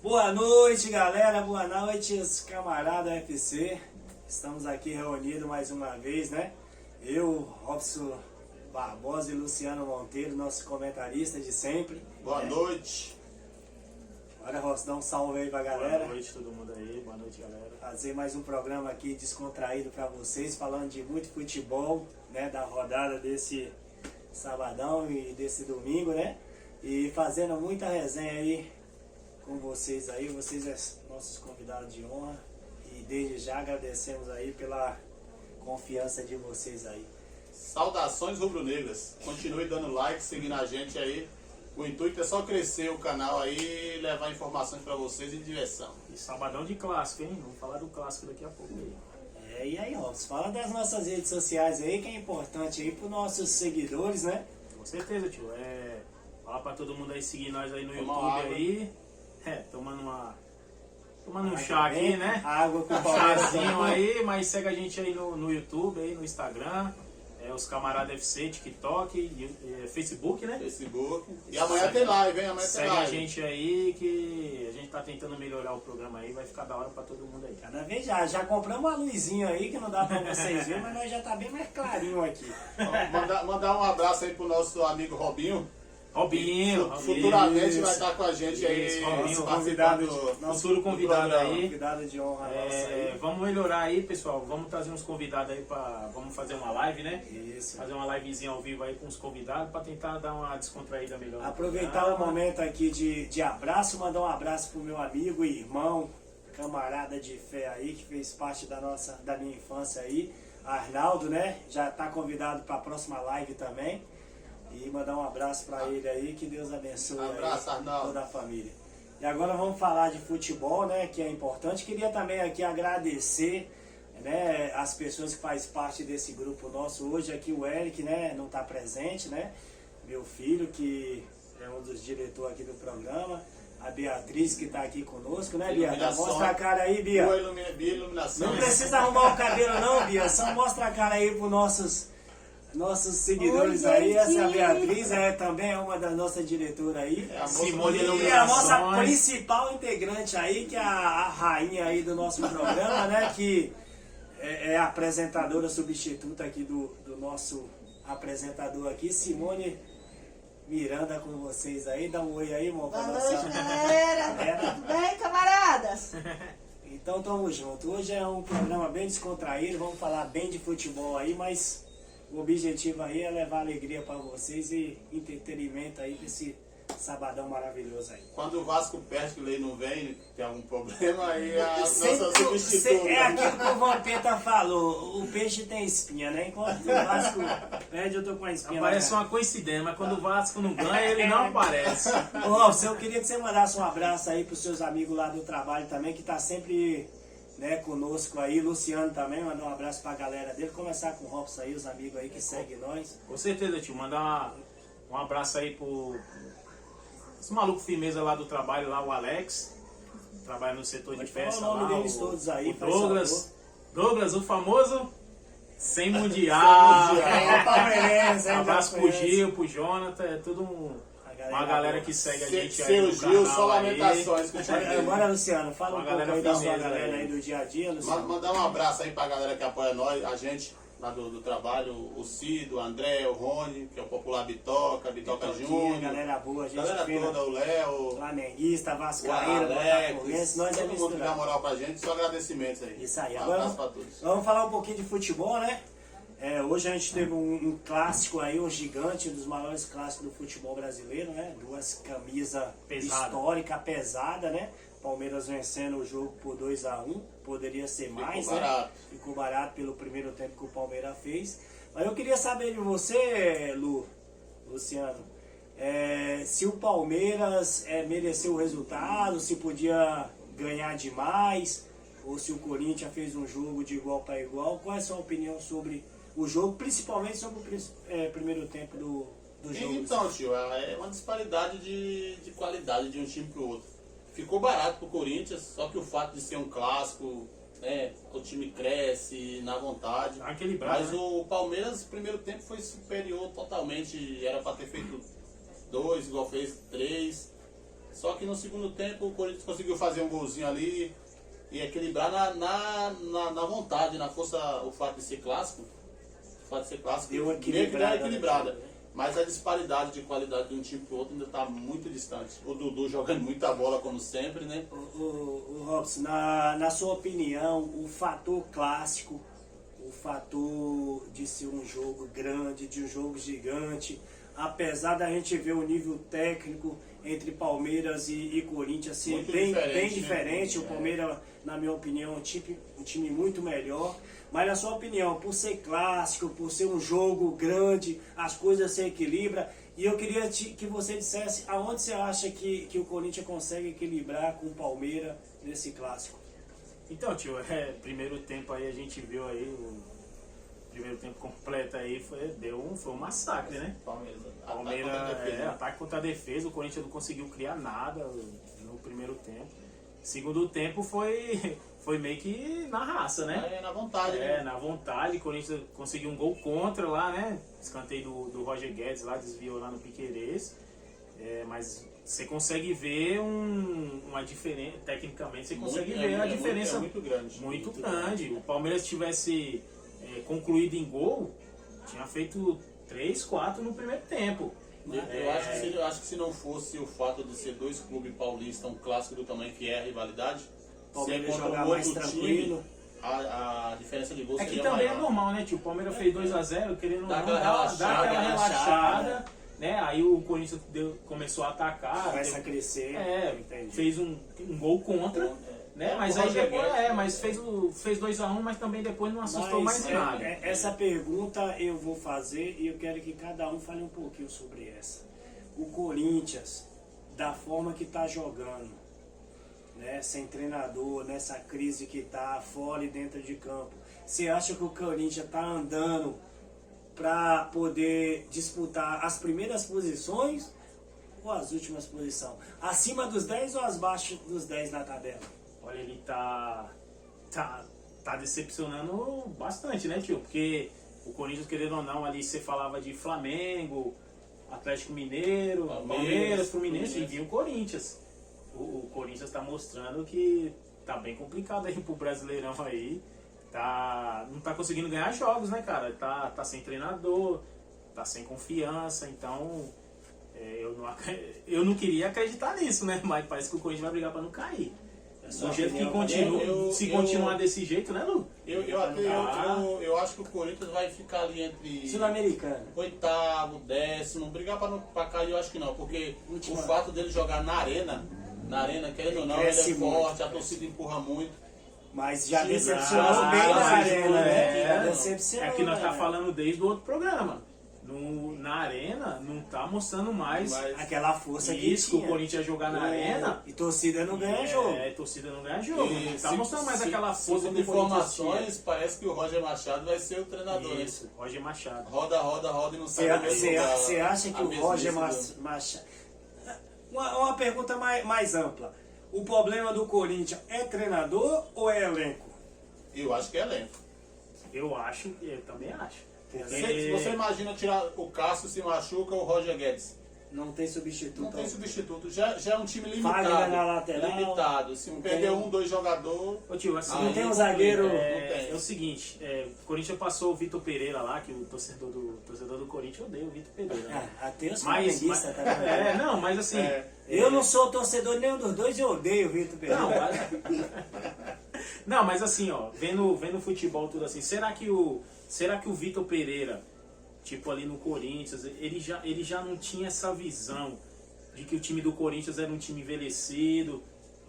Boa noite, galera. Boa noite, os camaradas UFC. Estamos aqui reunidos mais uma vez, né? Eu, Robson Barbosa e Luciano Monteiro, nosso comentarista de sempre. Boa noite. Bora, Robson, dá um salve aí pra galera. Boa noite todo mundo aí, boa noite galera. Fazer mais um programa aqui descontraído pra vocês, falando de muito futebol, né? Da rodada desse sabadão e desse domingo, né? E fazendo muita resenha aí com vocês aí, vocês são nossos convidados de honra. E desde já agradecemos aí pela confiança de vocês aí. Saudações rubro-negras. Continue dando like, seguindo a gente aí. O intuito é só crescer o canal aí e levar informações pra vocês e diversão. E sabadão de clássico, hein? Vamos falar do clássico daqui a pouco aí. E aí, Robson, fala das nossas redes sociais aí, que é importante aí pros nossos seguidores, né? Com certeza, tio. Fala pra todo mundo aí seguir nós aí no Tomar YouTube água. aí. Tomando um chá aqui, né? Água com Um Palmeiras. chazinho aí, mas segue a gente aí no YouTube, aí no Instagram. Os Camaradas FC, TikTok, Facebook, né? Facebook. E amanhã tem live, hein? Amanhã tem Segue a live. gente aí que a gente tá tentando melhorar o programa aí, vai ficar da hora pra todo mundo aí. Cada vez já compramos uma luzinha aí, que não dá pra vocês verem, mas nós já tá bem mais clarinho aqui. Ó, mandar um abraço aí pro nosso amigo Robinho. Robinho, Futuramente Isso. vai estar com a gente aí. Isso, Robinho, participando futuro convidado programa. aí. Convidado de honra nossa aí. Vamos melhorar aí, pessoal. Vamos trazer uns convidados aí vamos fazer uma live, né? Isso. Fazer uma livezinha ao vivo aí com os convidados pra tentar dar uma descontraída melhor. no Aproveitar o programa. momento aqui de abraço, mandar um abraço pro meu amigo e irmão, camarada de fé aí, que fez parte da minha infância aí, Arnaldo, né? Já tá convidado para a próxima live também. E mandar um abraço para ele aí, que Deus abençoe Abraço, aí Arnaldo. toda a família. E agora vamos falar de futebol, né? Que é importante. Queria também aqui agradecer, né, as pessoas que fazem parte desse grupo nosso. Hoje aqui o Eric, né, não está presente, né? Meu filho, que é um dos diretores aqui do programa. A Beatriz, que está aqui conosco, né, Bia? Iluminação. Mostra a cara aí, Bia. Boa iluminação. Não precisa arrumar o cabelo não, Bia. Só mostra a cara aí para nossos seguidores. Oi, aí. gente. Essa é a Beatriz, também é uma das nossas diretoras aí. É a moça Simone do E a nossa Iluminações. principal integrante aí, que é a rainha aí do nosso programa, né? Que é a apresentadora substituta aqui do nosso apresentador aqui, Simone Miranda, com vocês aí. Dá um oi aí, irmão. pra Boa nossa noite, galera. galera. Tudo bem, camaradas? Então tamo junto. Hoje é um programa bem descontraído, vamos falar bem de futebol aí, mas o objetivo aí é levar alegria para vocês e entretenimento aí desse sabadão maravilhoso aí. Quando o Vasco perde que o Lei não vem, tem algum problema, aí a nossa Sempre- substituta. É aquilo que o Vampeta falou, o peixe tem espinha, né? Enquanto o Vasco perde, eu tô com a espinha. Parece na uma coincidência, mas quando o Vasco não ganha, ele não aparece. Ô, Robson, eu queria que você mandasse um abraço aí pros seus amigos lá do trabalho também, que tá sempre, né, conosco aí. Luciano também, mandar um abraço pra galera dele. Começar com o Robson aí, os amigos aí que seguem nós. Com certeza, tio. Mandar um abraço aí pro esse maluco firmeza lá do trabalho, lá o Alex. Trabalha no setor Pode de falar festa o nome lá. deles todos aí, o faz Douglas. Douglas, o famoso sem mundial. É, o palmeirense, Um hein, abraço pro palmeirense. Gil, pro Jonathan, é tudo uma galera que segue a gente aí Seu no Gil, canal só aí. lamentações que eu te Agora, Luciano, fala Uma um pouco galera aí da sua firmeza galera aí. aí do dia a dia, Luciano. Mandar um abraço aí pra galera que apoia nós, a gente lá do trabalho, o Cido, o André, o Rony, que é o popular Bitoca Júnior, Galera boa, gente galera fina, toda, o Léo, flamenguista, o vascaíno, botafoguense, Alex, nós é todo mundo que dá misturado. moral pra gente, só agradecimentos aí. Isso aí, Um agora abraço pra todos. vamos falar um pouquinho de futebol, né? Hoje a gente teve um clássico aí, um gigante, um dos maiores clássicos do futebol brasileiro, né? Duas camisas Pesada. históricas, pesada, né? Palmeiras vencendo o jogo por 2-1, poderia ser mais, barato. né? Ficou barato pelo primeiro tempo que o Palmeiras fez. Mas eu queria saber de você, Luciano, se o Palmeiras mereceu o resultado, se podia ganhar demais, ou se o Corinthians fez um jogo de igual para igual. Qual é a sua opinião sobre o jogo, principalmente sobre o primeiro tempo do jogo? Então, tio, é uma disparidade de qualidade de um time pro outro. Ficou barato pro Corinthians, só que o fato de ser um clássico, né, o time cresce na vontade. Tá equilibrado, Mas né? o Palmeiras, no primeiro tempo, foi superior totalmente. Era para ter feito 2, igual fez 3. Só que no segundo tempo o Corinthians conseguiu fazer um golzinho ali e equilibrar na vontade, na força, o fato de ser clássico. O fato de ser clássico Deu uma meio que deu uma equilibrada, equilibrada. né? Mas a disparidade de qualidade de um time pro outro ainda está muito distante. O Dudu jogando muita bola como sempre, né? O Robson, na sua opinião, o fator clássico, o fator de ser um jogo grande, de um jogo gigante, apesar da gente ver o nível técnico entre Palmeiras e Corinthians ser Muito bem diferente, diferente, né? o Palmeiras, na minha opinião, é um time muito melhor. Mas na sua opinião, por ser clássico, por ser um jogo grande, as coisas se equilibram. E eu queria que você dissesse aonde você acha que o Corinthians consegue equilibrar com o Palmeiras nesse clássico. Então, tio, primeiro tempo aí a gente viu aí, o primeiro tempo completo aí foi um massacre, né? Palmeiras. Ataque contra a defesa, o Corinthians não conseguiu criar nada no primeiro tempo. Segundo tempo foi meio que na raça, né? Na vontade. né? Na vontade, o Corinthians conseguiu um gol contra lá, né? Escanteio do Roger Guedes lá, desviou lá no Piquerez. Mas você consegue ver uma diferença, tecnicamente você consegue ver a diferença muito grande. muito grande. O Palmeiras tivesse concluído em gol, tinha feito 3, 4 no primeiro tempo. Eu acho que se não fosse o fato de ser dois clubes paulistas, um clássico do tamanho que é a rivalidade, Palmeiras se é contra jogar um mais outro tranquilo. time, a diferença de gol É que seria também maior. é normal, né, tio? O Palmeiras fez 2-0, querendo Dá ou não, aquela dar aquela relaxada. relaxada, né? Aí o Corinthians começou a atacar. Começa a crescer. Entendi. Fez um gol contra, né? Mas aí depois, fez 2-1, mas também depois não assustou mais nada. Essa pergunta eu vou fazer e eu quero que cada um fale um pouquinho sobre essa. O Corinthians, da forma que está jogando, né, sem treinador, nessa crise que está fora e dentro de campo, você acha que o Corinthians está andando para poder disputar as primeiras posições ou as últimas posições? Acima dos 10 ou abaixo dos 10 na tabela? Olha, ele tá decepcionando bastante, né, tio? Porque o Corinthians, querendo ou não, ali você falava de Flamengo, Atlético Mineiro, Palmeiras, Fluminense e vinha o Corinthians. O Corinthians está mostrando que tá bem complicado aí pro Brasileirão aí. Não tá conseguindo ganhar jogos, né, cara? Tá sem treinador, tá sem confiança, então eu não queria acreditar nisso, né? Mas parece que o Corinthians vai brigar para não cair. Do jeito que continua, se continuar desse jeito, né, Lu? Eu acho que o Corinthians vai ficar ali entre Sul-Americana. 8º, 10º, brigar pra cair eu acho que não, porque o fato dele jogar na arena, querendo ou não, ele é cresce forte, muito, a torcida empurra muito. Mas já Sim, decepcionou bem na arena, né? Já É decepcionou. que nós na tá arena. falando desde o outro programa. Na arena não tá mostrando mais Aquela força isso que que o tinha. Corinthians ia jogar na arena. E torcida não ganha jogo. Torcida não ganha jogo. E Não tá mostrando mais aquela força segundo que o Corinthians informações, parece que o Roger Machado vai ser o treinador. tinha. né? Isso, Roger Machado. Roda e não sai do mesmo lugar. Você acha que A o Roger mesmice Machado... Uma pergunta mais ampla. O problema do Corinthians é treinador ou é elenco? Eu acho que é elenco. Eu também acho. Se você imagina tirar o Cássio, se machuca, o Roger Guedes. Não tem substituto. Não tem substituto. Já é um time Fagner limitado. na lateral. Limitado. Se Não perder tem- 2 jogadores. Ô tio, assim, Não tem um complica. zagueiro- Não tem. É o seguinte, o Corinthians passou o Vitor Pereira lá, que o torcedor do Corinthians odeia o Vitor Pereira. Né? Até os Mas, flamenguistas, tá vendo? não, mas assim. Eu não sou torcedor nenhum dos dois e eu odeio o Vitor Pereira. Não, não, mas assim, ó, vendo futebol tudo assim, será que o Vitor Pereira, tipo ali no Corinthians, ele já não tinha essa visão de que o time do Corinthians era um time envelhecido,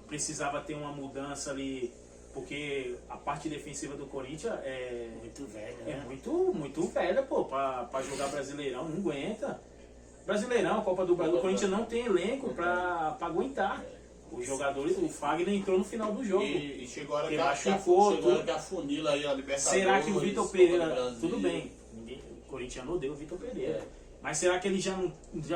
precisava ter uma mudança ali, porque a parte defensiva do Corinthians Muito velho, é né? muito velha, pô, pra jogar Brasileirão, não aguenta. Brasileirão, Copa do Brasil, o Corinthians não tem elenco pra aguentar. Os jogadores, o Fagner entrou no final do jogo. E chegou a hora Porque que machucou, tudo. afunila aí a Libertadores. Será que o Vitor Copa do Pereira, Brasil. tudo bem, o Corinthians odeia o Vitor Pereira, mas será que ele já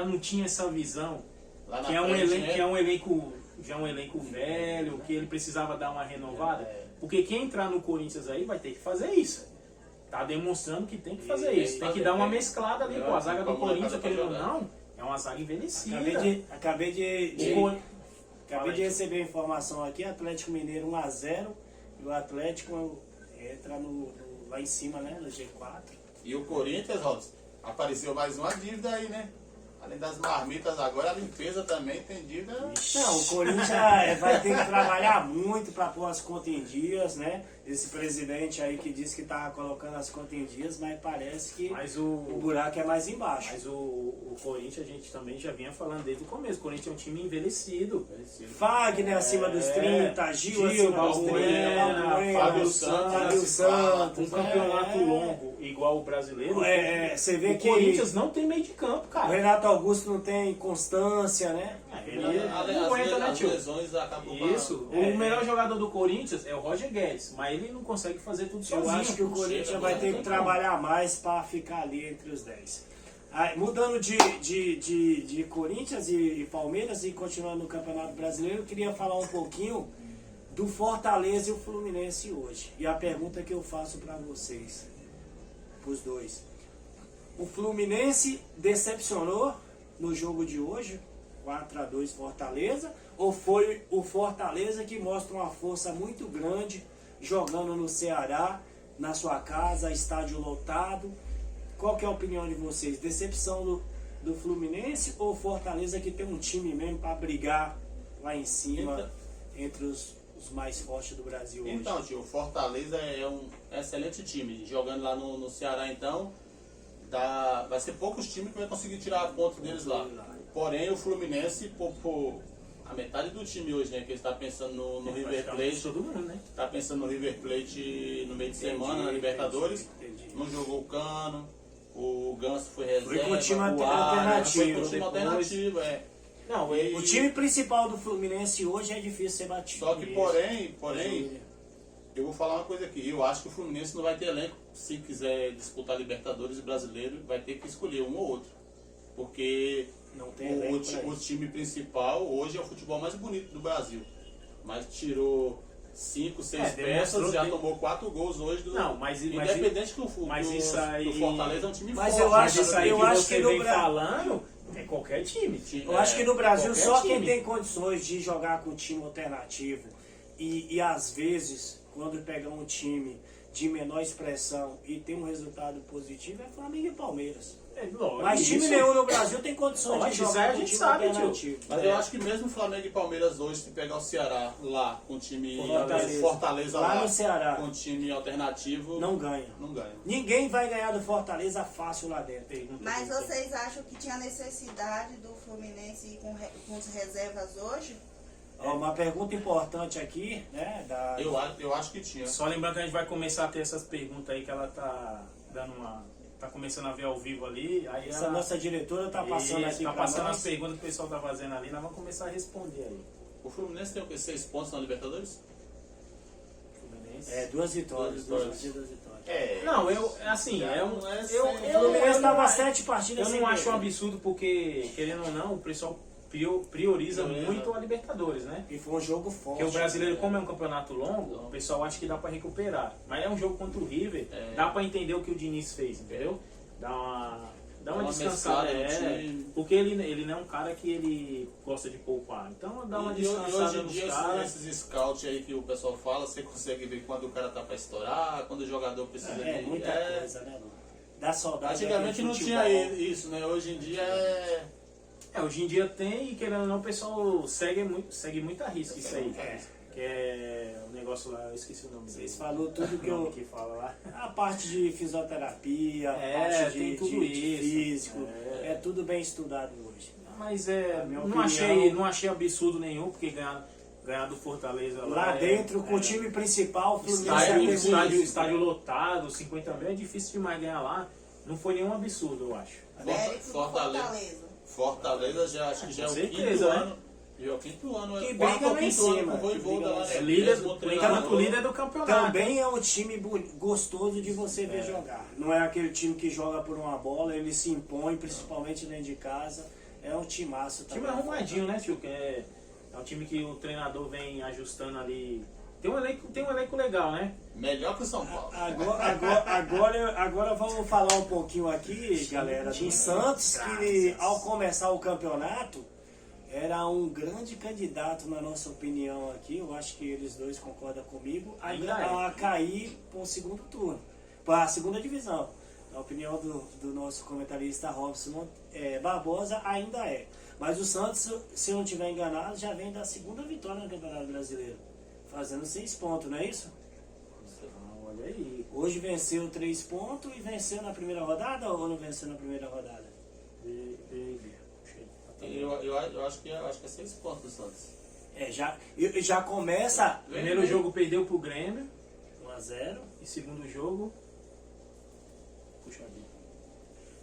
não tinha essa visão, Lá na que é um frente, elenco, né? que é um elenco, já um elenco velho, que ele precisava dar uma renovada? Porque quem entrar no Corinthians aí vai ter que fazer isso. Tá demonstrando que tem que fazer isso. Tem que dar uma mesclada ali, pô. A zaga do Corinthians, querendo ou não, é uma zaga envelhecida. Acabei de Acabei de receber a informação aqui, Atlético Mineiro 1-0 e o Atlético entra lá em cima, né, no G4. E o Corinthians, Robson, apareceu mais uma dívida aí, né? Além das marmitas agora, a limpeza também tem dívida. Não, o Corinthians vai ter que trabalhar muito para pôr as contas em dias, né? Esse presidente aí que disse que estava colocando as contas em dias, mas parece que o buraco é mais embaixo. Mas o Corinthians, a gente também já vinha falando desde o começo. O Corinthians é um time envelhecido. Fagner acima dos 30, Gil acima dos 30, Balbuena, Fábio Santos. Um campeonato longo igual o brasileiro. Você vê o que Corinthians não tem meio de campo, o cara. Renato Augusto não tem constância, né? Ele não aguenta, né, as tio? lesões acabam Isso. O melhor jogador do Corinthians é o Roger Guedes, mas ele não consegue fazer tudo sozinho. Eu acho que o Corinthians vai ter que trabalhar mais para ficar ali entre os 10. Mudando de Corinthians e Palmeiras e continuando no Campeonato Brasileiro, eu queria falar um pouquinho do Fortaleza e o Fluminense hoje. E a pergunta que eu faço para vocês, para os dois. O Fluminense decepcionou no jogo de hoje, 4-2 Fortaleza, ou foi o Fortaleza que mostra uma força muito grande jogando no Ceará, na sua casa, estádio lotado? Qual que é a opinião de vocês? Decepção do Fluminense ou Fortaleza que tem um time mesmo para brigar lá em cima entre os mais fortes do Brasil hoje? Então, tio, o Fortaleza é um excelente time. Jogando lá no Ceará, então, vai ser poucos times que vai conseguir tirar a ponta deles lá. Porém, o Fluminense poupou a metade do time hoje, né? Que ele está pensando no River Plate. Todo mundo, né? Está pensando no River Plate no meio de semana, na Libertadores. Não jogou o Cano, o Ganso foi reserva. Foi com o time Foi com o time alternativo. alternativo, Não, O time principal do Fluminense hoje é difícil ser batido. Só que, porém, eu vou falar uma coisa aqui. Eu acho que o Fluminense não vai ter elenco. Se quiser disputar Libertadores e Brasileiro, vai ter que escolher um ou outro. Porque não tem elenco pra o isso. time principal hoje é o futebol mais bonito do Brasil. Mas tirou 5, 6 peças, já tomou 4 gols hoje. Independente que o Fortaleza é um time mas forte. eu acho isso aí, eu acho que no vem Brasil falando é qualquer time. Eu acho que no Brasil qualquer só time. quem tem condições de jogar com time alternativo e às vezes quando pega um time de menor expressão e tem um resultado positivo é Flamengo e Palmeiras. Mas time nenhum no Brasil tem condições de jogar com time alternativo. Mas eu acho que mesmo Flamengo e Palmeiras hoje, se pegar o Ceará lá com o time Fortaleza lá lá no Ceará com time alternativo, não ganha. Ninguém vai ganhar do Fortaleza fácil lá dentro. Mas vocês acham que tinha necessidade do Fluminense ir com as reservas hoje? Uma pergunta importante aqui, né? Eu acho que tinha. Só lembrando que a gente vai começar a ter essas perguntas aí que ela tá dando tá começando a ver ao vivo ali. Aí essa nossa diretora tá passando aqui tá pra passando nós. as perguntas que o pessoal tá fazendo ali, nós vamos começar a responder aí. O Fluminense tem o quê? 6 pontos na Libertadores? Fluminense. 2 vitórias. Duas 2 partidas, 2 vitórias. Não, eu O Fluminense tava 7 partidas eu sem não acho um perder. absurdo porque, querendo ou não, o pessoal prioriza muito a Libertadores, né? E foi um jogo forte. Porque o brasileiro, como é um campeonato longo, o pessoal acha que dá pra recuperar. Mas é um jogo contra o River, dá pra entender o que o Diniz fez, entendeu? Dá uma descansada, porque ele não é um cara que ele gosta de poupar. Então dá uma descansada hoje em nos dia, caras. esses scouts aí que o pessoal fala, você consegue ver quando o cara tá pra estourar, quando o jogador precisa de... Muita coisa, né, Lu? Dá saudade. Antigamente não futebol. tinha isso, né? Hoje em dia Hoje em dia tem, e querendo ou não, o pessoal segue muito a risca isso aí. Que é o negócio lá, eu esqueci o nome. Vocês falaram tudo que eu... que fala lá. A parte de fisioterapia, a parte tem tudo de isso. físico, é tudo bem estudado hoje. Mas minha não opinião- achei absurdo nenhum, porque ganhar do Fortaleza Lá dentro, com o time principal, o Fluminense estádio lotado, 50 mil, é difícil demais ganhar lá. Não foi nenhum absurdo, eu acho. Mérito do Fortaleza. Fortaleza acho que já é o certeza, quinto né? ano. Já é o quinto ano. Que quarto briga ou lá em quinto ano cima, com o Voivoda lá, né? Líder do campeonato. Também é um time gostoso de você ver jogar. Não é aquele time que joga por uma bola, ele se impõe, principalmente dentro de casa. É um timaço O time também. é arrumadinho, né, tio? Que é um time que o treinador vem ajustando ali. Tem um elenco legal, né? Melhor que o São Paulo. Agora vamos falar um pouquinho aqui, galera, do Santos, que ao começar o campeonato, era um grande candidato, na nossa opinião aqui, eu acho que eles dois concordam comigo, a cair para o segundo turno, para a segunda divisão. Na opinião do nosso comentarista Robson Barbosa, ainda é. Mas o Santos, se eu não estiver enganado, já vem da segunda vitória no Campeonato Brasileiro, fazendo 6 pontos, não é isso? Olha aí. Hoje venceu 3 pontos e venceu na primeira rodada ou não venceu na primeira rodada? Eu acho que é 6 pontos do Santos. Já começa. Primeiro jogo perdeu pro Grêmio, 1-0. e segundo jogo. Puxadinho.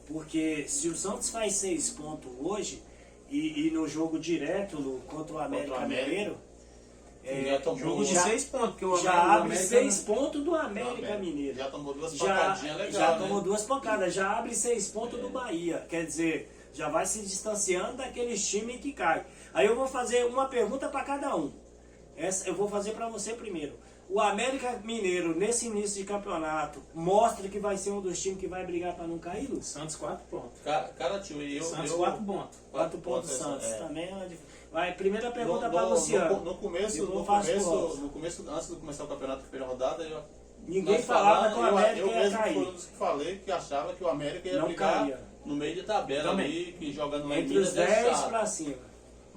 Porque se o Santos faz 6 pontos hoje, e no jogo direto contra o América Mineiro, jogo de 6 pontos, porque o já abre América 6 pontos do América Mineiro. Já tomou 2 pancadinhas legais. Já tomou 2 pancadas, já abre 6 pontos do Bahia. Quer dizer, já vai se distanciando daqueles times que caem. Aí eu vou fazer uma pergunta para cada um. Essa eu vou fazer para você primeiro. O América Mineiro, nesse início de campeonato, mostra que vai ser um dos times que vai brigar para não cair, Lu? Santos 4 pontos. Cara, tio, Santos 4 pontos. 4 pontos Santos. Também é uma diferença. Vai, primeira pergunta para Luciano. No começo, antes de começar o campeonato da primeira rodada, ninguém falava que o América eu ia mesmo cair. fui um dos que falei que achava que o América ia Não brigar caía. no meio de tabela ali, que jogando lá em Entre os Minas 10 para cima.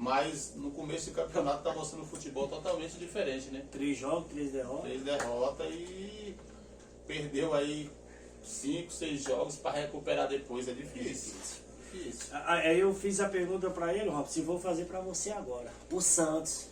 Mas no começo do campeonato tá mostrando um futebol totalmente diferente, né? 3 jogos, 3 derrotas. 3 derrotas e perdeu aí 5, 6 jogos para recuperar depois. É difícil. Aí eu fiz a pergunta para ele, Robson, e vou fazer para você agora. O Santos,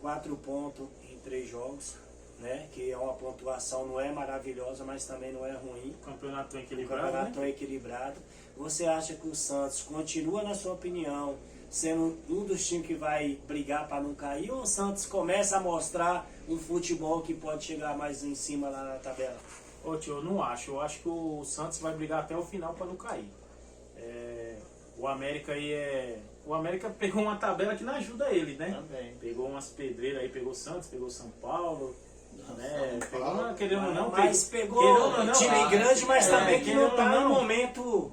4 pontos em 3 jogos, né? Que é uma pontuação, não é maravilhosa, mas também não é ruim. Campeonato O equilibrado. campeonato é equilibrado. Você acha que o Santos continua, na sua opinião, sendo um dos times que vai brigar para não cair, ou o Santos começa a mostrar um futebol que pode chegar mais em cima lá na tabela? Ô tio, eu não acho. Eu acho que o Santos vai brigar até o final para não cair. O América aí O América pegou uma tabela que não ajuda ele, né? Também. Pegou umas pedreiras aí, pegou Santos, pegou São Paulo. Né? São Pegou Paulo. uma, querendo ou não, Mas pegou querendo ou não, time grande, mas também que não querendo tá ou no não. momento.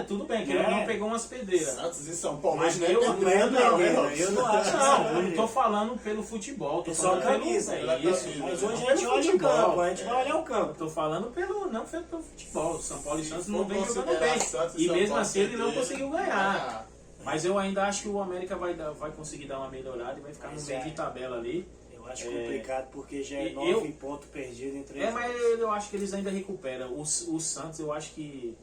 tudo bem, querendo ou não, pegou umas pedreiras. Santos e São Paulo Mas hoje não é eu pedreiro, não, né, Robson? eu não acho. Não, eu não tô falando pelo futebol, tô É só falando camisa, pelo, pela isso. camisa. Mas hoje a Pelo gente olha o futebol. campo, a gente vai olhar o campo. Eu tô falando não pelo futebol. São Paulo e Santos Se não for vem jogando considerar bem. Santos E São mesmo Paulo assim ele não pedreiro, conseguiu ganhar. Mas eu ainda acho que o América vai conseguir dar uma melhorada e vai ficar no Mas meio de tabela ali. Eu acho complicado porque já é E 9 pontos perdidos em 3 Mas eu acho que eles ainda recuperam. O Santos, eu acho que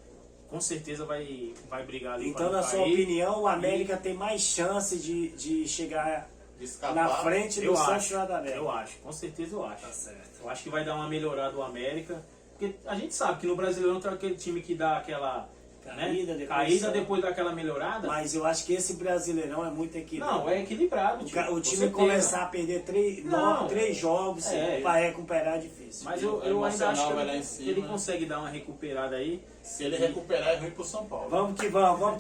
com certeza vai brigar ali. Então, pra na não sua cair. opinião, o América tem mais chance de chegar De escapar. na frente do Eu Santos acho, lá da América. eu acho, com certeza eu acho. Tá certo. Eu acho que vai dar uma melhorada o América. Porque a gente sabe que no Brasileirão tem aquele time que dá aquela caída depois daquela melhorada. Mas eu acho que esse Brasileirão é muito equilibrado. Não, é equilibrado. O com time certeza. começar a perder 3 jogos para recuperar é difícil. Mas eu O ainda acho emocional vai lá em que cima, ele né? consegue dar uma recuperada aí. Se ele recuperar, é ruim pro São Paulo. Vamos que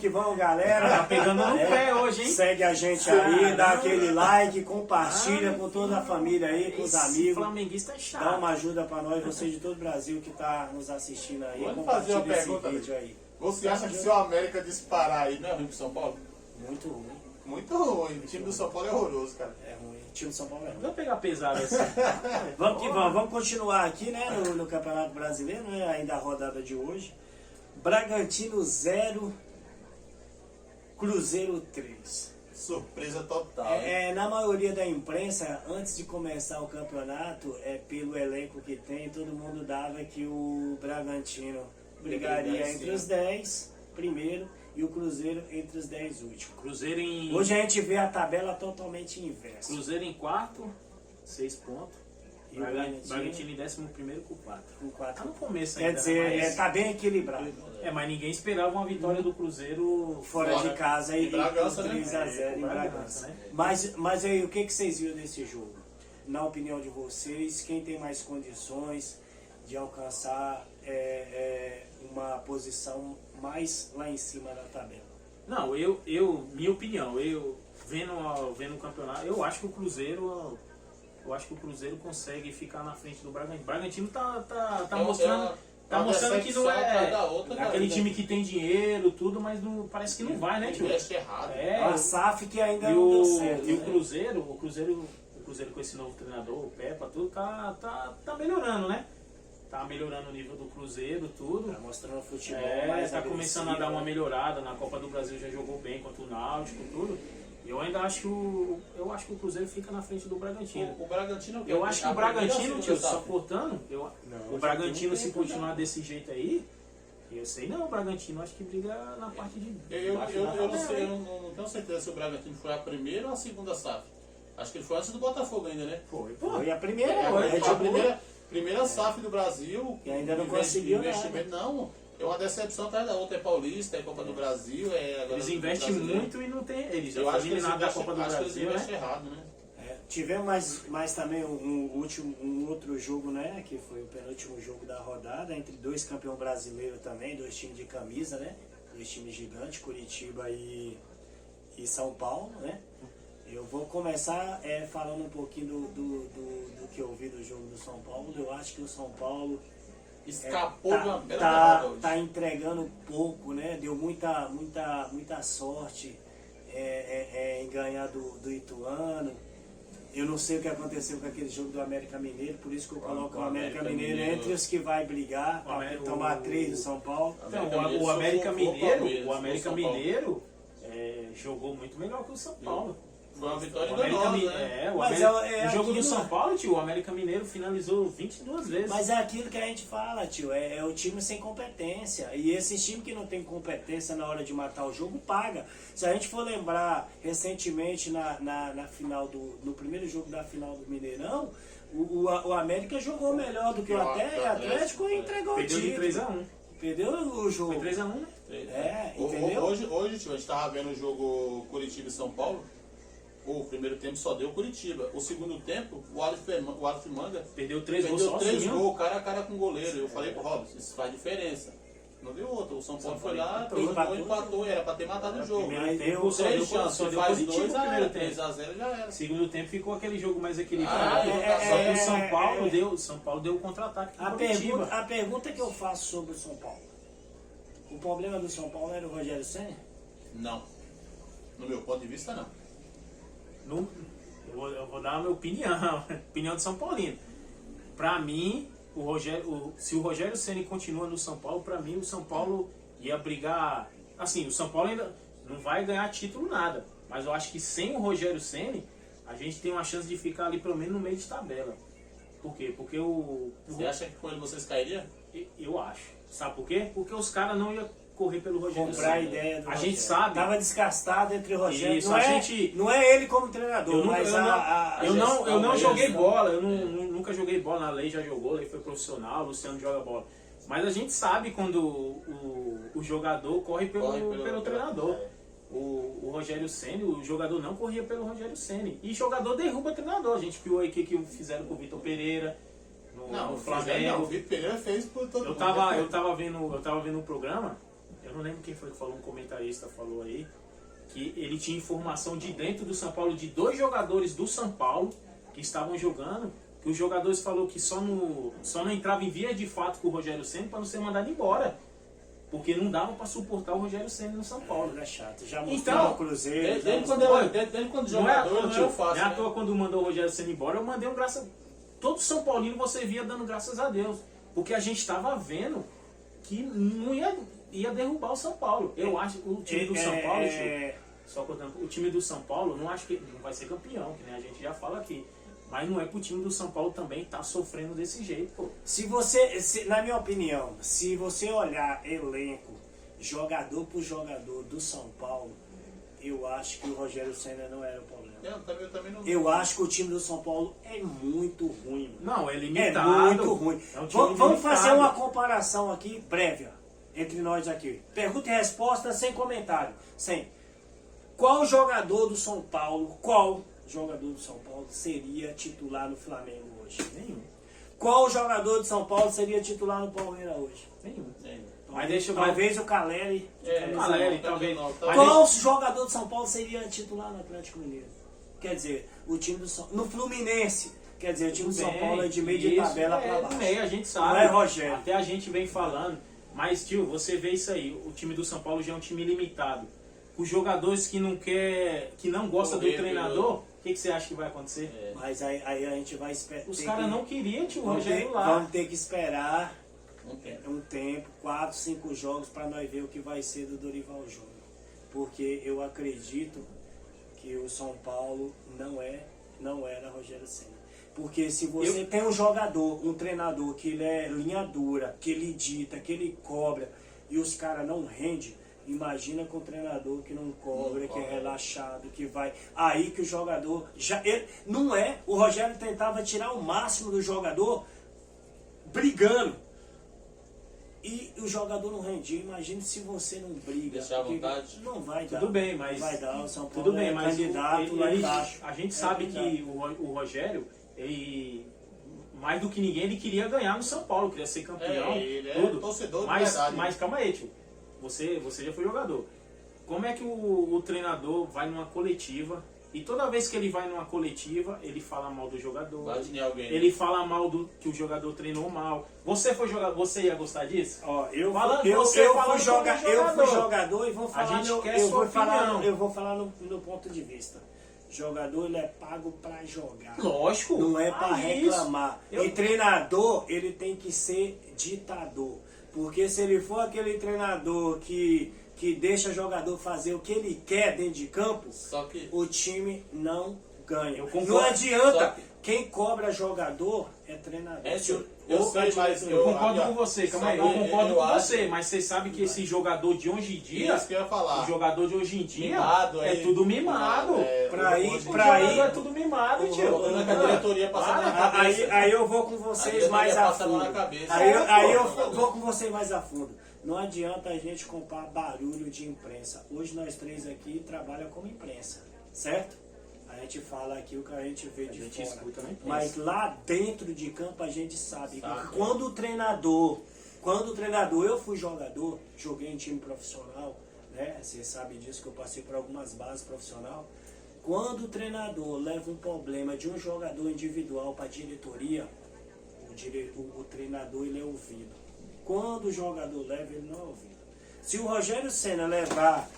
vamos, galera. Tá pegando no pé hoje, hein? Segue a gente aí, dá aquele like, compartilha com toda a família aí, com os Esse amigos. flamenguista é chato. Dá uma ajuda pra nós, você de todo o Brasil que tá nos assistindo aí. Vamos fazer uma Compartilha esse pergunta, vídeo aí. Você acha que se o América disparar aí, não é ruim pro São Paulo? Muito ruim. Muito ruim. O time do São Paulo é horroroso, cara. É ruim. O time do São Paulo é ruim. Vou pegar pesado assim. Vamos que vamos. Vamos continuar aqui, né, no Campeonato Brasileiro, né, ainda a rodada de hoje. Bragantino 0, Cruzeiro 3. Surpresa total. Na maioria da imprensa, antes de começar o campeonato, pelo elenco que tem, todo mundo dava que o Bragantino brigaria entre os 10 primeiro e o Cruzeiro entre os 10 últimos. Cruzeiro em Hoje a gente vê a tabela totalmente inversa. Cruzeiro em quarto, 6 pontos. E o Bragantino em 11º com 4. com 4. Tá no começo Quer ainda. dizer, mas, tá bem equilibrado. mas ninguém esperava uma vitória do Cruzeiro Fora de casa e E Bragança, né? 3-0 em Com Bragança, Bragança. né? Mas aí, o que vocês viram desse jogo? Na opinião de vocês, quem tem mais condições de alcançar uma posição mais lá em cima da tabela? Não, minha opinião, eu vendo o campeonato, eu acho que o Cruzeiro consegue ficar na frente do Bragantino. O Bragantino tá mostrando. tá mostrando que não é outra, aquele time que tem dinheiro, tudo, mas não, parece que não vai, né, tio? Investe errado. É, A SAF que ainda e não deu o, certo. e o né? Cruzeiro com esse novo treinador, o Pepa, tudo, tá melhorando, né? Tá melhorando o nível do Cruzeiro, tudo. Tá mostrando futebol mais Tá começando a dar uma né? melhorada. Na Copa do Brasil já jogou bem contra o Náutico, tudo. Eu ainda acho que o Cruzeiro fica na frente do Bragantino. O Bragantino... Eu acho que o Bragantino, tio, só por... cortando, Não, o Bragantino se continuar desse jeito aí, eu sei não, o Bragantino acho que briga na parte de Eu baixo da não tabela, sei, eu hein? não tenho certeza se o Bragantino foi a primeira ou a segunda SAF. Acho que ele foi antes do Botafogo ainda, né? Foi, Foi a primeira, Foi Red a Bull. primeira SAF do Brasil. E ainda não Investi- conseguiu investimento, não. É uma decepção atrás da outra. É Paulista, é Copa do Brasil. Agora Eles do investem brasileiro. muito e não tem. Eles já Eu foram acho que eles eliminados da investem, Copa do acho que eles Brasil, investem né? errado, né? Tivemos mais também um outro jogo, né? Que foi o penúltimo jogo da rodada, entre dois campeões brasileiros também, dois times de camisa, né? Dois times gigantes, Curitiba e São Paulo, né? Eu vou começar falando um pouquinho do que eu vi do jogo do São Paulo. Eu acho que o São Paulo Escapou de uma bela derrota hoje. tá entregando pouco, né? Deu muita sorte em ganhar do Ituano. Eu não sei o que aconteceu com aquele jogo do América Mineiro, por isso que eu coloco o América Mineiro entre os que vai brigar para tomar 3 do São Paulo. Então, o América Mineiro jogou muito melhor que o São Paulo. Foi uma vitória O América enganosa, né? o jogo do aquilo- São Paulo, tio, o América Mineiro finalizou 22 vezes. Mas é aquilo que a gente fala, tio, é o time sem competência. E esse time que não tem competência na hora de matar o jogo, paga. Se a gente for lembrar recentemente na final no primeiro jogo da final do Mineirão, o América jogou melhor do que o Atlético e entregou o Perdeu de título. 3x1. Perdeu o jogo. Foi 3x1, né? Entendeu? Hoje, tio, a gente tava vendo o jogo Curitiba e São Paulo. O primeiro tempo só deu Curitiba. O segundo tempo, o Aleph Manga Perdeu 3 gols perdeu 3 sozinho. gols, cara a cara com o goleiro. Eu falei pro Robson, isso faz diferença. Não deu outro. O São Paulo foi lá, fez o gol, empatou. Era pra ter matado o jogo. Primeiro tempo deu só 3 deu chances, só se deu faz positivo 2 no primeiro tempo. 3x0 já era. Segundo tempo ficou aquele jogo mais equilibrado. Só que o São Paulo deu o contra-ataque pro Curitiba. A pergunta que eu faço sobre o São Paulo. O problema do São Paulo era o Rogério Ceni? Não. No meu ponto de vista, não. Eu vou dar a minha opinião, opinião de São Paulino. Pra mim, se o Rogério Ceni continua no São Paulo, pra mim o São Paulo ia brigar. Assim, o São Paulo ainda não vai ganhar título nada, mas eu acho que sem o Rogério Ceni a gente tem uma chance de ficar ali pelo menos no meio de tabela. Por quê? Porque Você acha que com ele vocês cairiam? eu acho. Sabe por quê? Porque os caras não iam correr pelo Rogério Comprar a Ceni. ideia do A Rogério. gente sabe. Tava desgastado entre o Rogério. Isso, não é ele como treinador, Eu mas não a joguei gestão. bola, eu nunca joguei bola, na Lei já jogou, Lei foi profissional, o Luciano joga bola. Mas a gente sabe quando o jogador corre pelo treinador. O Rogério Ceni, o jogador não corria pelo Rogério Ceni. E jogador derruba treinador. A gente viu aí o que fizeram com o Vitor Pereira no Flamengo. O Vitor Pereira fez por todo Eu mundo. tava vendo um programa, eu não lembro quem foi que falou, um comentarista falou aí, que ele tinha informação de dentro do São Paulo, de 2 jogadores do São Paulo que estavam jogando, que os jogadores falou que só não entrava em via de fato com o Rogério Ceni para não ser mandado embora. Porque não dava para suportar o Rogério Ceni no São Paulo. Ele é chato. Já mostrou Então, no Cruzeiro. Desde quando Não é à jogador, toa, tio, fácil. não é à toa quando mandou o Rogério Ceni embora, eu mandei um graças. Todo São Paulino você via dando graças a Deus. Porque a gente estava vendo que não ia derrubar o São Paulo. Eu acho que o time do São Paulo, tio, só contando, o time do São Paulo, não acho que não vai ser campeão, que nem a gente já fala aqui. Mas não é pro time do São Paulo também estar sofrendo desse jeito, pô. Na minha opinião, se você olhar elenco, jogador por jogador do São Paulo, eu acho que o Rogério Ceni não era o problema. Eu também não. Eu acho que o time do São Paulo é muito ruim. Não, é É limitado. muito ruim. É um time Vamos limitado. fazer uma comparação aqui, prévia, entre nós aqui. Pergunta e resposta sem comentário. Sem. Qual jogador do São Paulo seria titular no Flamengo hoje? Nenhum. Qual jogador de São Paulo seria titular no Palmeiras hoje? Nenhum. É. Mas deixa eu Talvez o Caleri. Caleri, talvez. Qual jogador de São Paulo seria titular no Atlético Mineiro? Quer dizer, o time do São no Fluminense. Quer dizer, o time do Tudo São bem, Paulo é de meio de isso, tabela pra do baixo. meio, a gente sabe. Não é Rogério. Até a gente vem falando. Mas, tio, você vê isso aí. O time do São Paulo já é um time limitado. Os jogadores que não gostam do treinador, o que você acha que vai acontecer? Mas aí a gente vai esperar. Os caras não queriam, tio, o Rogério lá. Vamos ter que esperar um tempo, 4, 5 jogos, para nós ver o que vai ser do Dorival Júnior. Porque eu acredito que o São Paulo não era Rogério Ceni. Porque se você tem um jogador, um treinador que ele é linha dura, que ele dita, que ele cobra, e os caras não rendem, imagina com um treinador que não cobra, que é relaxado, que vai... Aí que o jogador... não é... O Rogério tentava tirar o máximo do jogador brigando. E o jogador não rendia. Imagina se você não briga. Deixar à vontade. Não vai dar. Tudo bem, mas... Vai dar, o São Paulo Tudo bem, é mas candidato lá embaixo. a gente sabe que o Rogério, ele, mais do que ninguém, ele queria ganhar no São Paulo, queria ser campeão. Ele tudo. é torcedor de mas, verdade. mas calma aí, tio. Você já foi jogador. Como é que o treinador vai numa coletiva e toda vez que ele vai numa coletiva, ele fala mal do jogador, Bate em alguém. ele fala mal do que o jogador treinou mal. Você foi jogador, você ia gostar disso? Ó, eu Falando, fui você falando como jogador e vou falar, gente quer sua opinião. eu vou falar no ponto de vista. Jogador, ele é pago pra jogar. Lógico. Não é pra isso. reclamar. E treinador, ele tem que ser ditador. Porque se ele for aquele treinador que deixa o jogador fazer o que ele quer dentro de campo, Só que... o time não ganha. Eu concordo. Não adianta. Só que- Quem cobra jogador é treinador. Eu sei, mas Eu concordo com você, calma aí. Eu concordo com acho- você, mas você sabe que esse jogador de hoje em dia, Isso que eu ia falar. o jogador de hoje em dia Mimado, é tudo mimado. Pra ir- O pra jogador ir- é tudo mimado, tio. Quando a diretoria passava na cabeça. Aí eu vou com A vocês diretoria mais a passa a mão fundo. na cabeça. Aí eu Pô. vou com vocês mais a fundo. Não adianta a gente comprar barulho de imprensa. Hoje nós três aqui trabalhamos como imprensa, certo? A gente fala aqui o que a gente vê de gente fora. escuta na imprensa. Mas lá dentro de campo a gente sabe que quando o treinador, eu fui jogador, joguei em time profissional, né? Você sabe disso que eu passei por algumas bases profissional. Quando o treinador leva um problema de um jogador individual para a diretoria, o treinador ele é ouvido. Quando o jogador leva, ele não é ouvido. Se o Rogério Ceni levar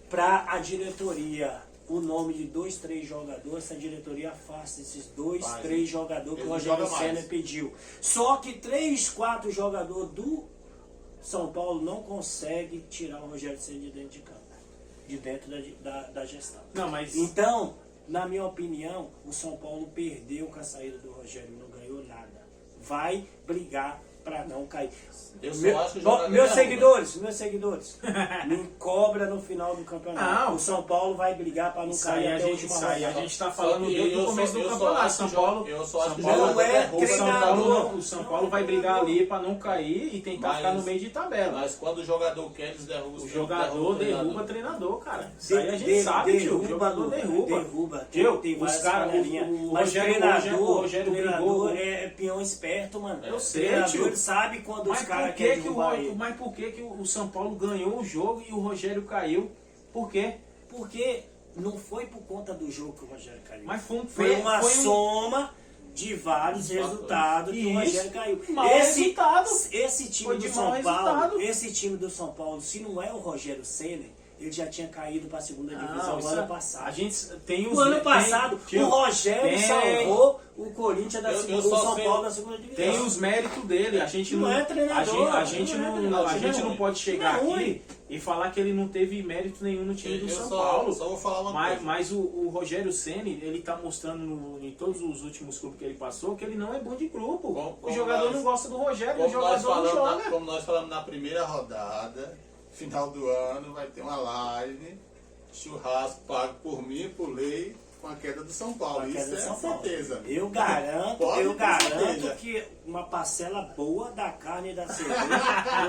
para a diretoria o nome de 2, 3 jogadores, essa diretoria afasta esses 2, 3 jogadores que o Rogério Ceni pediu. Só que 3, 4 jogadores do São Paulo não conseguem tirar o Rogério Ceni de dentro de campo, de dentro da gestão. Não, mas Então, na minha opinião, o São Paulo perdeu com a saída do Rogério, não ganhou nada. Vai brigar para não cair. Eu só acho que o jogador Meus derruba. seguidores, me cobra no final do campeonato. Não. O São Paulo vai brigar para não isso cair aí a até a gente, última isso aí a rodada. gente tá Só falando que desde o começo do eu só campeonato. acho São que Paulo, eu só acho que o Não jogador é derruba. treinador. o São Paulo vai brigar ali para não cair e tentar Mas- ficar no meio de tabela. Mas quando o jogador quer, eles derrubam. O jogador derruba treinador, cara. Isso aí a gente sabe, tio. O jogador derruba. Tio, Tio, várias os caras, panelinhas. o Mas Rogério treinador brigou. é peão esperto, mano. Eu sei, Treinador, tio. ele sabe quando os Mas caras por que querem que derrubar ele. mas por que o São Paulo ganhou o jogo e o Rogério caiu? Por quê? Porque não foi por conta do jogo que o Rogério caiu. Mas Foi uma soma de vários resultados que o Isso. Rogério caiu. Mau resultado. Esse time Foi do de São mau Paulo, resultado. esse time do São Paulo, se não é o Rogério Ceni, ele já tinha caído para a segunda divisão no ano passado. A gente tem O ano passado, o Rogério salvou o Corinthians da Eu segunda, só o São sei- Paulo da segunda divisão. Tem os méritos dele, a gente Não não, é treinador, a gente não é não, treinador, a time gente é não ruim. pode chegar Time é aqui ruim. e falar que ele não teve mérito nenhum no time do Eu São só Paulo. vou falar uma coisa. Mas o Rogério Ceni, ele tá mostrando em todos os últimos clubes que ele passou que ele não é bom de grupo. Como O jogador nós- não gosta do Rogério, o Como nós, jogador não falamos joga. como nós falamos na primeira rodada, final do ano, vai ter uma live, churrasco pago por mim e por lei, com a queda do São Paulo. Com a queda Isso do é São Paulo. certeza. Eu garanto, Pode ter certeza. que uma parcela boa da carne e da cerveja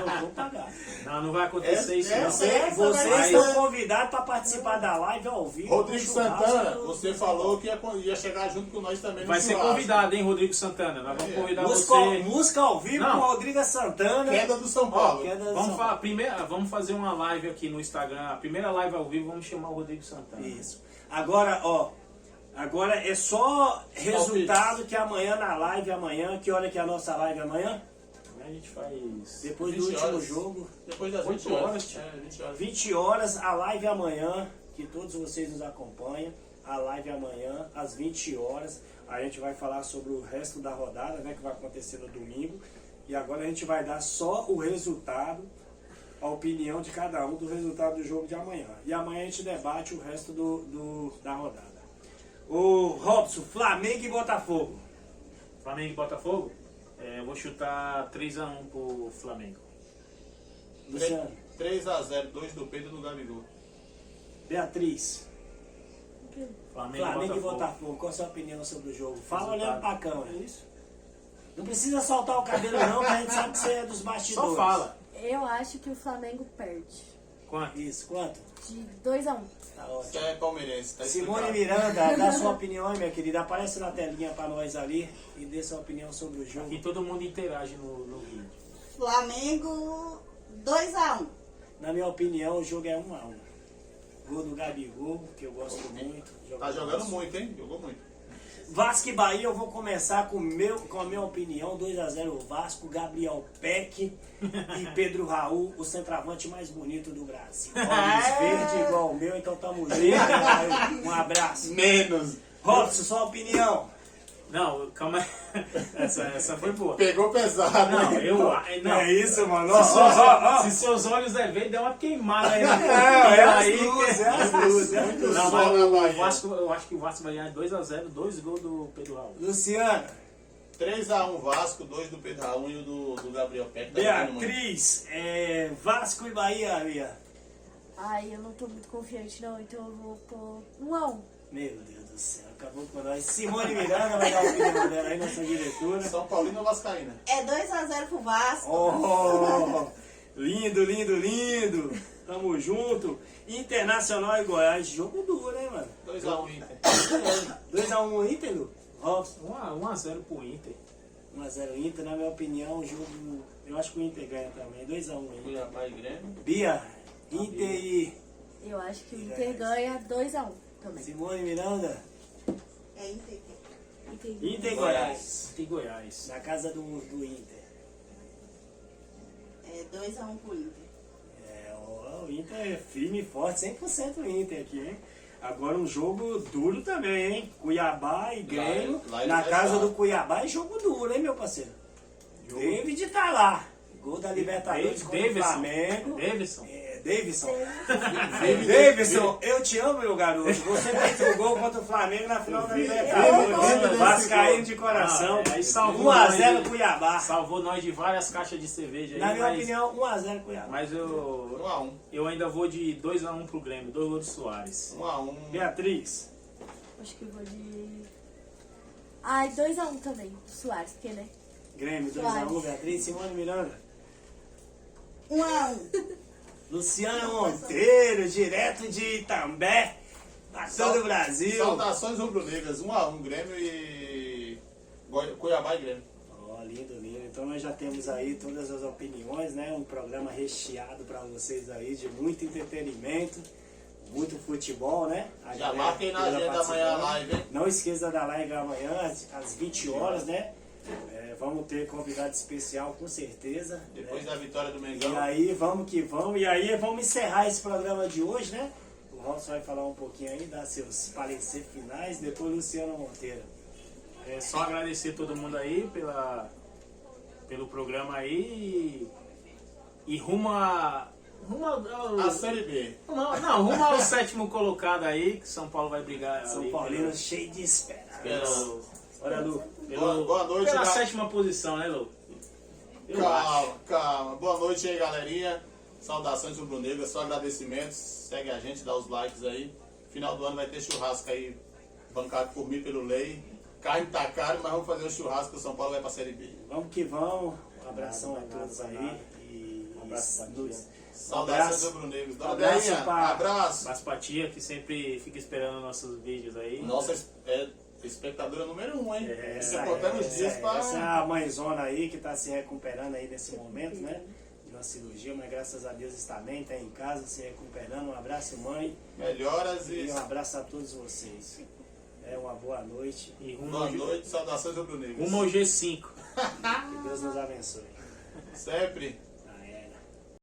eu vou pagar. Não vai acontecer isso não. Vocês Mas- estão convidados para participar da live ao vivo. Rodrigo no churrasco Santana, do- você falou que ia chegar junto com nós também no Vai ser churrasco. convidado, hein, Rodrigo Santana? Nós vamos convidar Música, você. música ao vivo Não. com Rodrigo Santana. Queda do São Ó, Paulo. queda do Vamos, São falar, vamos fazer uma live aqui no Instagram. A primeira live ao vivo, vamos chamar o Rodrigo Santana. Isso. Agora, ó, Agora é só resultado que amanhã na live, amanhã, que hora que é a nossa live amanhã? A gente faz Depois do 20 último horas. jogo. Depois das 8 20 horas. horas, tio. 20 horas. 20 horas, a live amanhã, que todos vocês nos acompanham. A live amanhã, às 20 horas. A gente vai falar sobre o resto da rodada, né, que vai acontecer no domingo. E agora a gente vai dar só o resultado, a opinião de cada um do resultado do jogo de amanhã. E amanhã a gente debate o resto da rodada. O Robson, Flamengo e Botafogo. Flamengo e Botafogo? Eu vou chutar 3x1 pro Flamengo. Luciano, 3x0, 2 do Pedro e do Gabigol. Beatriz, Flamengo e Botafogo. Qual a sua opinião sobre o jogo? Fala olhando pra câmera. Isso. Não precisa soltar o cabelo não, que a gente sabe que você é dos bastidores. Só fala. Eu acho que o Flamengo perde. Quanto? Isso, quanto? De 2x1. Tá Você ótimo. é palmeirense, tá Simone explicado. Miranda, dá sua opinião aí, minha querida. Aparece na telinha pra nós ali e dê sua opinião sobre o jogo. Aqui todo mundo interage no vídeo. Flamengo 2x1. Na minha opinião, o jogo é 1-1. Gol do Gabigol, que eu gosto muito. Tá jogando muito, hein? Jogou muito. Vasco e Bahia, eu vou começar com a minha opinião, 2x0 Vasco, Gabriel Peck e Pedro Raul, o centroavante mais bonito do Brasil. Olhos verde igual o meu, então tamo junto. Um abraço. Menos. Robson, sua opinião. Não, calma aí. Essa foi boa. Pegou pesado. Não, eu. Não. É isso, mano. Se seus olhos é verde, deu uma queimada aí. É as aí. luzes, é as luzes. Muito Não, sol mas na o Bahia. Vasco, eu acho que o Vasco vai ganhar 2x0, 2 gols do Pedro Raul. Luciana, 3x1 Vasco, 2 do Pedro Raul e o do Gabriel Peck. Tá jogando muito. Beatriz, Vasco e Bahia, Bia. Ai, eu não tô muito confiante não, então eu vou pôr 1x1. Meu Deus do céu, acabou com nós. Simone Miranda vai dar a opinião dela aí, nossa diretora. São Paulino ou Vascaína? É 2x0 pro Vasco. Oh, lindo, lindo, lindo. Tamo junto. Internacional e Goiás, jogo duro, hein, mano? 2x1 Inter. 2x1 Inter, Lu? Robson. 1x0 pro Inter. 1x0 Inter, na minha opinião, o jogo. Eu acho que o Inter ganha também. 2x1 Inter. Cuiabá e Grêmio. Bia, Inter e Eu acho que o Inter ganha 2x1 também. Simone Miranda. É Inter. Inter e Goiás. Tem Goiás. Na casa do Inter. É 2x1 pro Inter. O Inter é firme e forte, 100% o Inter aqui, hein? Agora um jogo duro também, hein? Cuiabá e Grêmio. Lá eles Na casa resolvem. do Cuiabá é jogo duro, hein, meu parceiro? David tá lá. Gol da Libertadores contra o Flamengo. Davidson. Davidson. Davidson, eu te amo, meu garoto. Você fez o gol contra o Flamengo na final da Libertadores. Vascaíno de coração. Aí salvou 1x0 nós de- Cuiabá. Salvou nós de várias caixas de cerveja aí. Na minha mas, opinião, 1x0 Cuiabá. mas 1x1. eu ainda vou de 2x1 pro Grêmio. 2 gols do Soares. 1x1. Beatriz. Acho que eu vou de... Ai, 2x1 também, Soares, porque, né? Grêmio 2x1, Soares. Beatriz. Simone Miranda. 1x1. Luciano Monteiro, direto de Itambé, pra todo o Brasil. Saudações rubro-negras. 1x1 Grêmio e Cuiabá e Grêmio. Ó, lindo, lindo. Então nós já temos aí todas as opiniões, né? Um programa recheado pra vocês aí, de muito entretenimento, muito futebol, né? A Já galera marquem na toda agenda amanhã a participando. live, hein? Não esqueça da live amanhã, às 20 horas, né? Vamos ter convidado especial, com certeza. Depois né? da vitória do E Mengão. aí, vamos que vamos. E aí, vamos encerrar esse programa de hoje, né? O Robson vai falar um pouquinho aí, dar seus parecer finais, depois Luciano Monteiro. É só agradecer todo mundo aí pelo programa aí e rumo ao A Série B. rumo ao 7º colocado aí, que São Paulo vai brigar São ali Paulino cheio de esperança. Pelo- Olha, Lu. Boa noite, pela galera. 7ª posição, né, Lu? Eu acho. Calma, calma. Boa noite aí, galerinha. Saudações rubro-negras, só agradecimentos. Segue a gente, dá os likes aí. Final do ano vai ter churrasco aí, bancado por mim, pelo Lei. Carne tá caro, mas vamos fazer o churrasco, o São Paulo vai pra Série B. Vamos que vamos. Um abração a todos aí. E Um abraço pra Luz. tia. Saudações rubro-negras. Dona Abraço, Delinha, pá. abraço. Mas pra tia que sempre fica esperando nossos vídeos aí. Nossa espectadora número 1, hein? Essa, Fica contando os dias pra... essa é a mãezona aí que tá se recuperando aí nesse momento, né? De uma cirurgia, mas graças a Deus está bem, tá em casa se recuperando. Um abraço, mãe. Melhoras E e... um abraço a todos vocês. Uma boa noite. E rumo Boa ao noite, saudações rubro-negras. rumo ao G5. Que Deus nos abençoe. Sempre.